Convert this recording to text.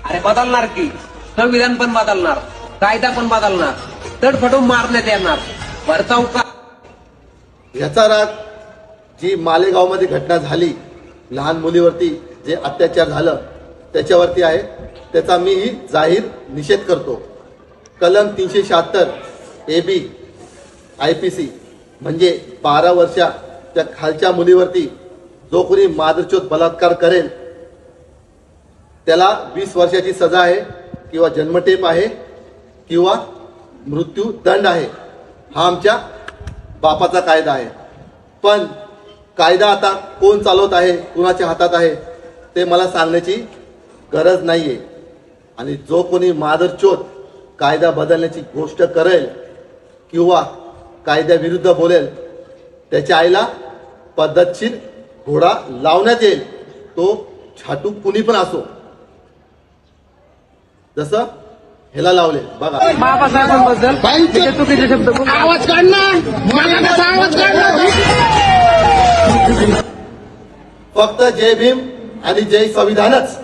अरे बदलणार की, संविधान पण बदलणार, कायदा पण बदलणार, तडफडून मारण्यात येणार, भरचाव का. याचा राग जी मालेगावमध्ये घटना झाली, लहान मुलीवरती जे अत्याचार झालं त्याच्यावरती आहे, त्याचा मीही जाहीर निषेध करतो. कलम 376 AB IPC म्हणजे 12 वर्षाच्या खालच्या मुलीवरती जो कोणी मादरचोद बलात्कार करेल त्याला 20 वर्षाची सजा आहे किंवा जन्मठेप आहे किंवा मृत्यू दंड आहे. हा आमच्या बापाचा कायदा आहे. पण कायदा आता कोण चालवत आहे, कुणाच्या हातात आहे ते मला सांगण्याची गरज नाहीये. आणि जो कोणी मादरचोद कायदा बदलण्याची गोष्ट करेल किंवा कायद्याविरुद्ध बोलेल त्याच्या आईला पद्धतशीर घोडा लावण्यात येईल, तो छाटू कुणी पण असो, जसं ह्याला लावले. बघा बाबासाहेबांबद्दल चुकीचे शब्द आवाज काढणार, मला कसा आवाज काढणार. फक्त जय भीम आणि जय संविधानच.